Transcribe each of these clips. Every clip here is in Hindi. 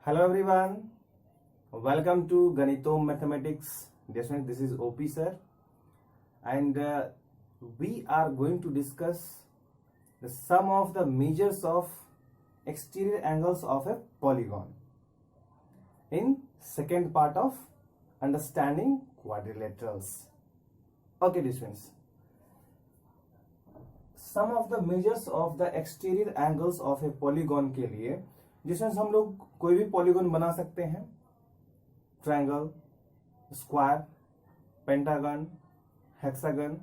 Hello everyone, welcome to Ganitom Mathematics. This is OP sir, and we are going to discuss the sum of the measures of exterior angles of a polygon in second part of understanding quadrilaterals. Okay students, sum of the measures of the exterior angles of a polygon के लिए जिसमें हम लोग कोई भी पॉलीगॉन बना सकते हैं, ट्रायंगल, स्क्वायर, पेंटागन, हेक्सागन,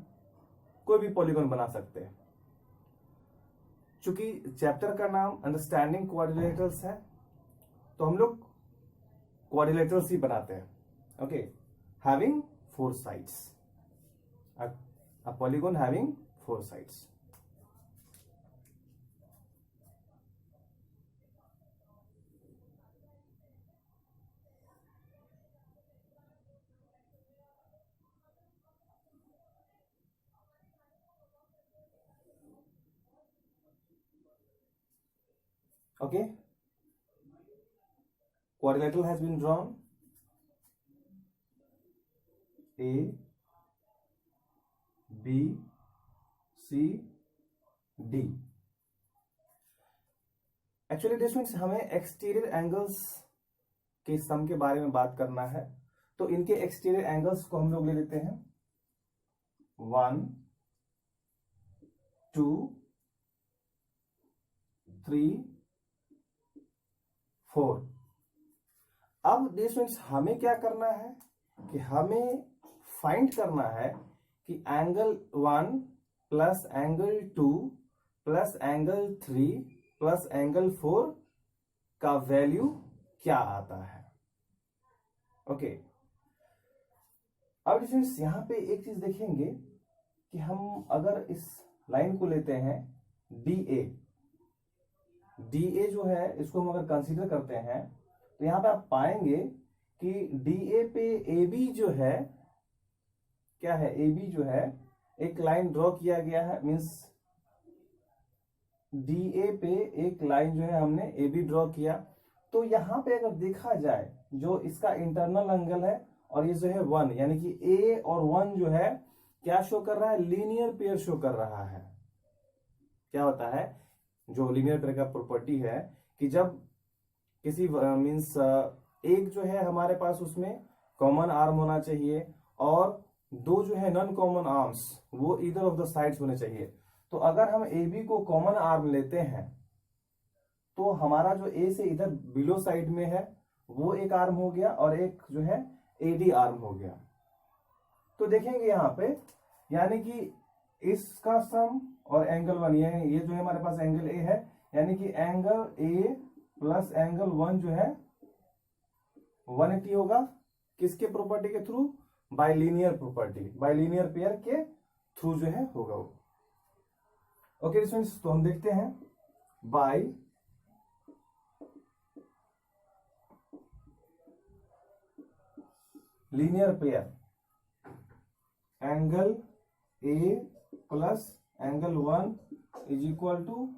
कोई भी पॉलीगॉन बना सकते हैं। चूंकि चैप्टर का नाम अंडरस्टैंडिंग क्वाड्रिलेटरल्स है तो हम लोग क्वाड्रिलेटरल्स ही बनाते हैं। Okay, having 4 sides, a polygon having 4 sides. Okay, quadrilateral has been drawn. A, B, C, D. Actually distance हमें एक्सटीरियर एंगल्स के सम के बारे में बात करना है, तो इनके एक्सटीरियर एंगल्स को हम लोग ले लेते हैं 1, 2, 3, 4। अब डिस्टेंस हमें क्या करना है कि हमें फाइंड करना है कि angle 1 plus angle 2 plus angle 3 plus angle 4 का वैल्यू क्या आता है। ओके, अब डिस्टेंस यहां पे एक चीज देखेंगे कि हम अगर इस लाइन को लेते हैं DA जो है इसको हम अगर कंसीडर करते हैं तो यहां पे आप पाएंगे कि DA पे AB जो है क्या है, AB जो है एक लाइन ड्रॉ किया गया है, मींस DA पे एक लाइन जो है हमने AB ड्रॉ किया। तो यहां पे अगर देखा जाए जो इसका इंटरनल एंगल है और ये जो है 1, यानी कि A और 1 जो है क्या शो कर रहा है, लीनियर पेयर शो कर रहा है। क्या होता है जो लीनियर पेयर का प्रॉपर्टी है कि जब किसी मींस एक जो है हमारे पास उसमें कॉमन आर्म होना चाहिए और दो जो है नॉन कॉमन आर्म्स वो इधर ऑफ द साइड्स होने चाहिए। तो अगर हम AB को कॉमन आर्म लेते हैं तो हमारा जो A से इधर बिलो साइड में है वो एक आर्म हो गया और एक जो है AD आर्म हो गया। तो देखेंगे यहां पे यानी कि इसका सम और एंगल 1 ये जो है हमारे पास एंगल A है, यानी कि एंगल A प्लस एंगल 1 जो है 180 होगा। किसके प्रॉपर्टी के through, bye linear property, bye linear pair के थ्रू जो है होगा वो। ओके स्टूडेंट्स, तो हम देखते हैं by linear pair angle A plus angle 1 is equal to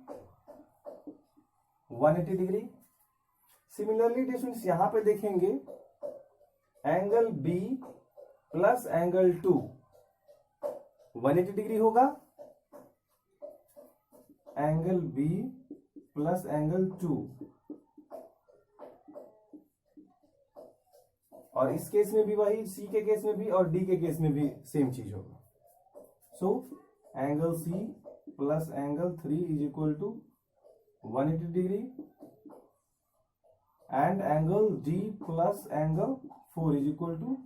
180 degree. Similarly distance यहां पे देखेंगे angle B plus angle 2 180 degree होगा, एंगल B प्लस एंगल 2, और इस केस में भी वही, C के केस में भी और D के केस में भी सेम चीज होगा। So angle C plus angle 3 is equal to 180 degree and angle D plus angle 4 is equal to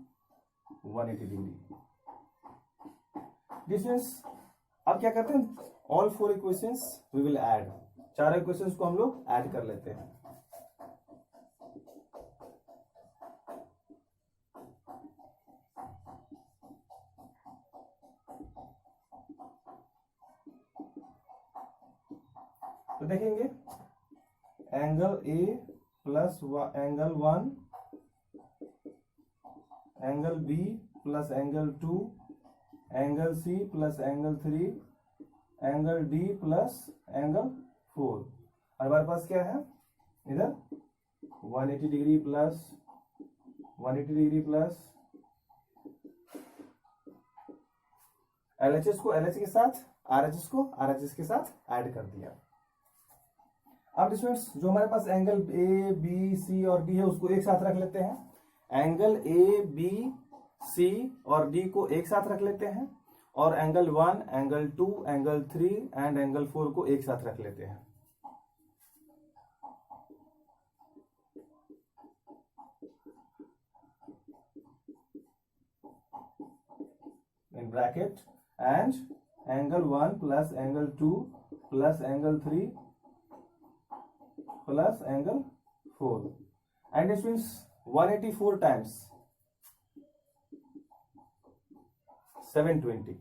180 degree. Distance अब क्या करते हैं, all 4 equations we will add, 4 equations को हम लोग ऐड कर लेते हैं। तो देखेंगे angle A plus angle 1, angle B plus angle 2, angle C plus angle 3, angle D plus angle 4। हमारे पास क्या है इधर 180 degree plus 180 degree plus LHS को LHS के साथ, RHS को RHS के साथ ऐड कर दिया। अब स्टूडेंट्स जो हमारे पास एंगल ए बी सी और डी है उसको एक साथ रख लेते हैं। एंगल ए बी सी और डी को एक साथ रख लेते हैं और angle 1, angle 2, angle 3 and angle 4 को एक साथ रख लेते हैं। In bracket and angle 1 plus angle 2 plus angle 3 plus angle 4 and it means 184 times 720।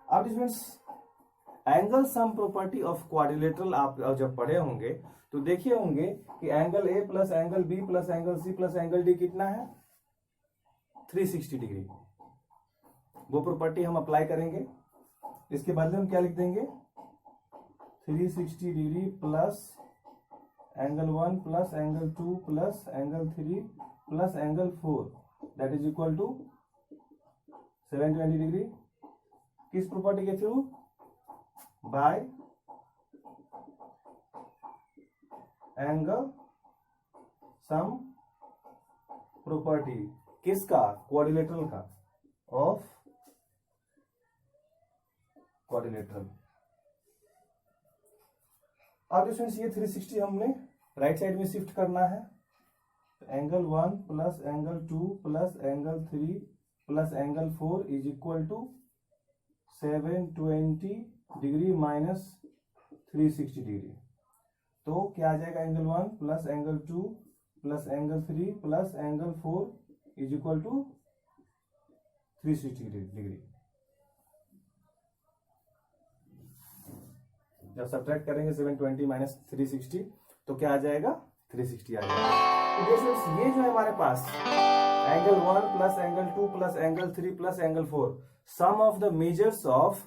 अब it means angle sum property of quadrilateral आप जब पढ़े होंगे तो देखे होंगे कि angle A plus angle B plus angle C plus angle D कितना है 360 डिग्री। वो प्रॉपर्टी हम अप्लाई करेंगे। इसके बदले हम क्या लिख देंगे 360 degree plus angle 1 plus angle 2 plus angle 3 plus angle 4 that is equal to 720 degree. किस प्रॉपर्टी के through? By angle sum property. किसका? क्वाड्रिलेटरल का, ऑफ क्वाड्रिलेटरल। अब इसमें ये 360 हमने राइट साइड में शिफ्ट करना है। Angle 1 plus angle 2 plus angle 3 plus angle 4 is equal to 720 degree minus 360 degree. तो क्या आ जाएगा? Angle 1 plus angle 2 plus angle 3 plus angle 4 is equal to 360 degree. जब सब्ट्रैक्ट करेंगे 720 माइनस 360 तो क्या आ जाएगा? 360 आ जाएगा। तो ये जो है हमारे पास angle 1 plus angle 2 plus angle 3 plus angle 4 sum of the measures of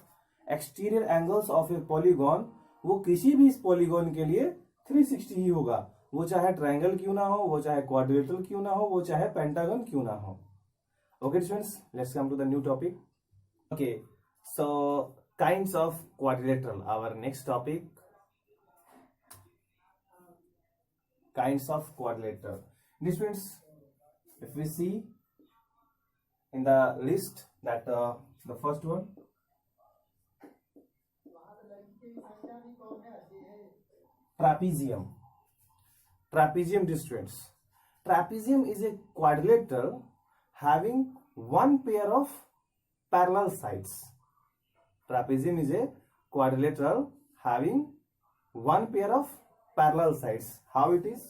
exterior angles of a polygon, वो किसी भी इस पॉलीगॉन के लिए 360 ही होगा। वो चाहे ट्रायंगल क्यों ना हो, वो चाहे क्वाड्रिलेटरल क्यों ना हो, वो चाहे पेंटागन क्यों ना हो। Okay students, let's come to the new topic. Okay, so kinds of quadrilateral, our next topic, kinds of quadrilateral. This means if we see in the list that the first one, trapezium. Trapezium, students, trapezium is a quadrilateral having one pair of parallel sides. Trapezium is a quadrilateral having one pair of parallel sides. How it is?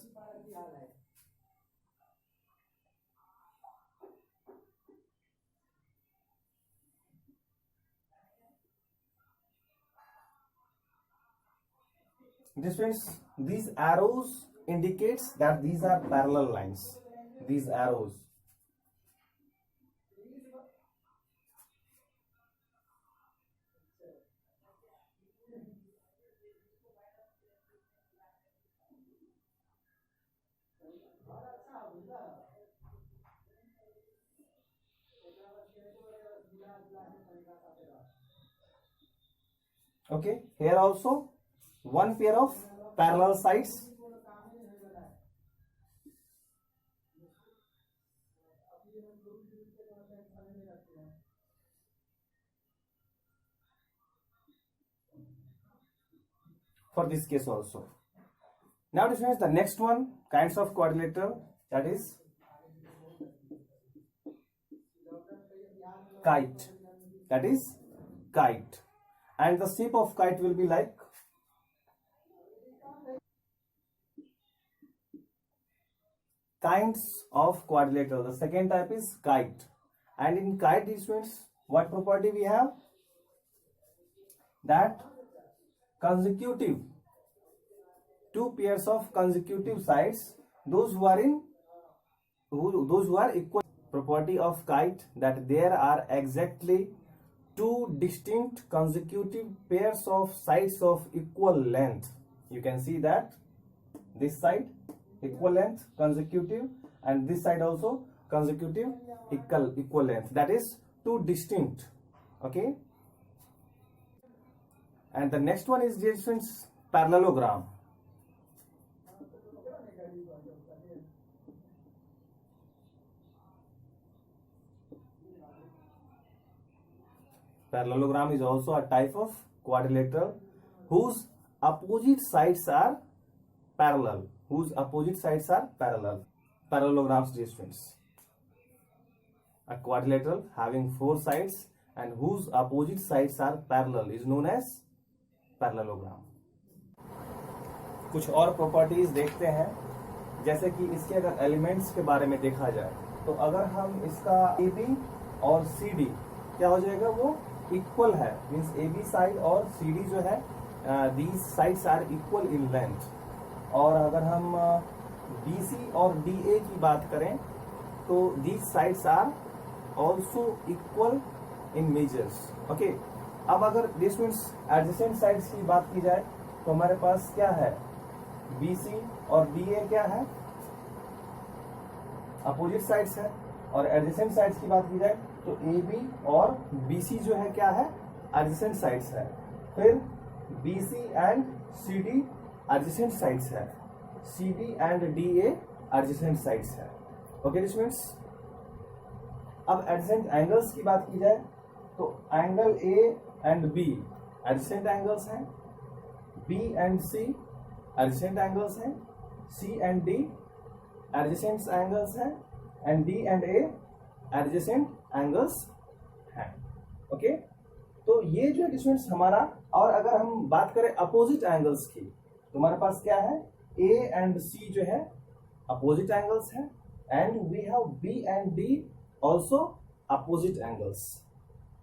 This means these arrows indicates that these are parallel lines. These arrows. Okay, here also one pair of parallel sides. For this case also. Now this is the next one, kinds of quadrilateral, that is kite. That is kite. And the shape of kite will be like kinds of quadrilateral. The second type is kite. And in kite, this means what property we have? That consecutive, two pairs of consecutive sides, those who are equal. Property of kite, that there are exactly two distinct consecutive pairs of sides of equal length. You can see that this side equal length, consecutive, and this side also consecutive, equal length. That is two distinct. Okay. And the next one is, dear students, parallelogram. Parallelogram is also a type of quadrilateral whose opposite sides are parallel. Parallelograms, dear students. A quadrilateral having 4 sides and whose opposite sides are parallel is known as parallelogram. कुछ और प्रॉपर्टीज देखते हैं, जैसे कि इसके अगर एलिमेंट्स के बारे में देखा जाए तो अगर हम इसका AB और CD क्या हो जाएगा, वो इक्वल है, मीन्स AB साइड और CD जो है these sides are equal in length. और अगर हम BC और DA की बात करें तो these sides are also equal in measures. Okay. अब अगर डिस्टेंस एडजेसेंट साइड्स की बात की जाए तो हमारे पास क्या है, BC और DA क्या है, अपोजिट साइड्स है. और एडजेसेंट साइड्स की बात की जाए तो AB और BC जो है क्या है, एडजेसेंट साइड्स है. फिर BC and CD adjacent sides है. CD and DA adjacent sides है. Okay students. अब एडजेसेंट एंगल्स की बात की जाए तो angle A and B adjacent angles हैं, B and C adjacent angles हैं, C and D adjacent angles हैं, and D and A adjacent angles हैं. ओके. तो ये जो डिस्टेंस हमारा, और अगर हम बात करें अपोजिट एंगल्स की तो हमारे पास क्या है, A एंड C जो है अपोजिट एंगल्स हैं, and we have B and D also opposite angles.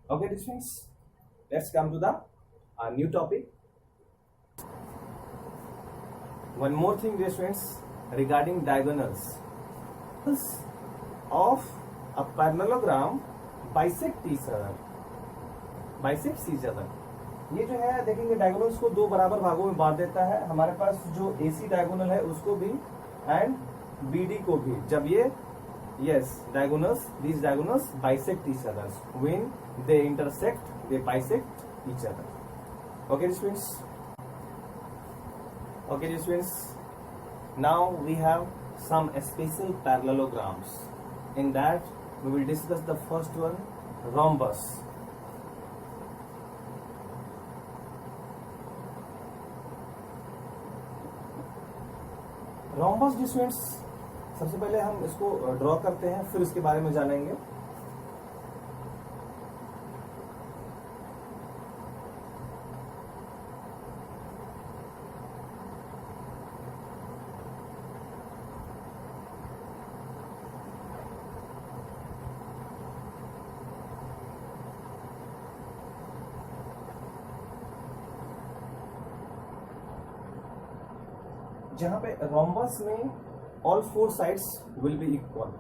Okay, students, let's come to the new topic. One more thing, dear students, regarding diagonals of a parallelogram bisect each other. ये जो है देखेंगे डायगोनल्स को दो बराबर भागों में बांट देता है. हमारे पास जो AC डायगोनल है उसको भी एंड BD को भी. जब ये these diagonals bisect each other. When they intersect, they bisect each other. Okay, students. Now we have some special parallelograms. In that, we will discuss the first one, rhombus. Rhombus, students, सबसे पहले हम इसको ड्रॉ करते हैं, फिर इसके बारे में जानेंगे. जहां पे रोम्बस में all 4 sides will be equal.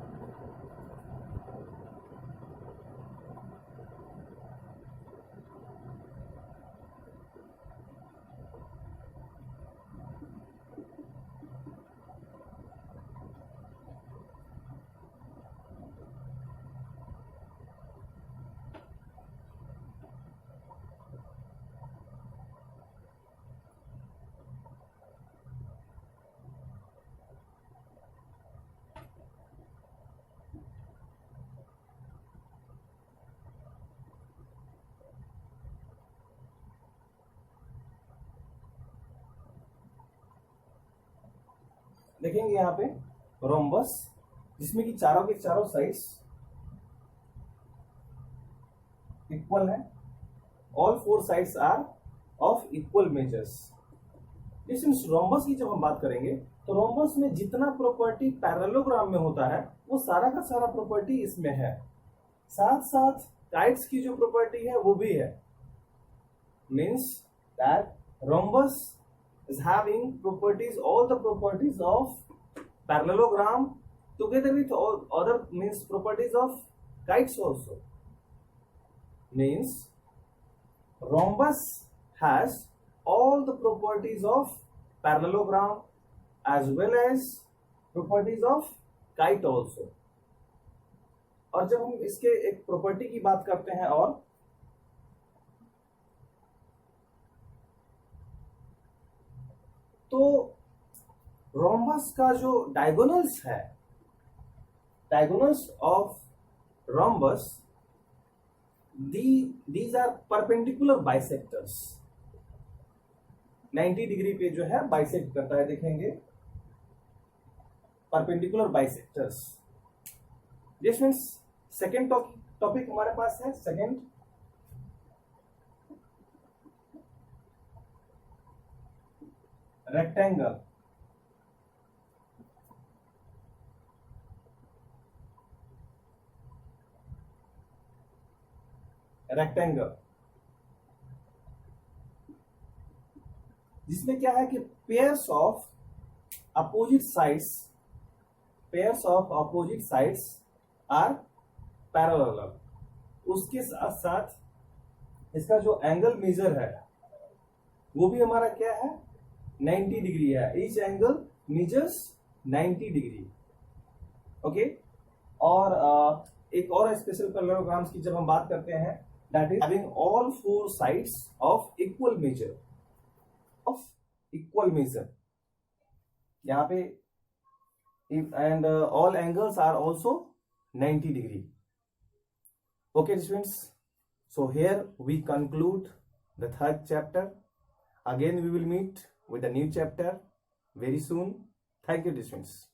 देखेंगे यहाँ पे रोम्बस जिसमें कि चारों के चारों साइड्स इक्वल है. All 4 sides are of equal measures. Distance rhombus की जब हम बात करेंगे तो रोम्बस में जितना प्रॉपर्टी पैरेललोग्राम में होता है वो सारा का सारा प्रॉपर्टी इसमें है. साथ साथ काइट्स की जो प्रॉपर्टी है वो भी है. Means that rhombus is having properties, all the properties of parallelogram together with all other means properties of kites also. Means rhombus has all the properties of parallelogram as well as properties of kite also. और जब हम इसके एक प्रॉपर्टी की बात करते हैं, और तो रोम्बस का जो डायगोनल्स है, diagonals of rhombus, these are perpendicular bisectors, 90 degree पे जो है बाइसेक्ट करता है, देखेंगे perpendicular bisectors. This means second topic हमारे पास है, सेकेंड रेक्टेंगल। रेक्टेंगल जिसमें क्या है कि pairs of opposite sides are parallel. उसके साथ साथ इसका जो एंगल मेजर है वो भी हमारा क्या है, 90 डिग्री है। Each angle measures 90 degree. Okay. और एक और स्पेशल पैरेललोग्राम्स की जब हम बात करते हैं, that is having all four sides of equal measure, यहाँ पे and all angles are also 90 degree. Okay students, so here we conclude the third chapter. Again we will meet with a new chapter very soon. Thank you, students.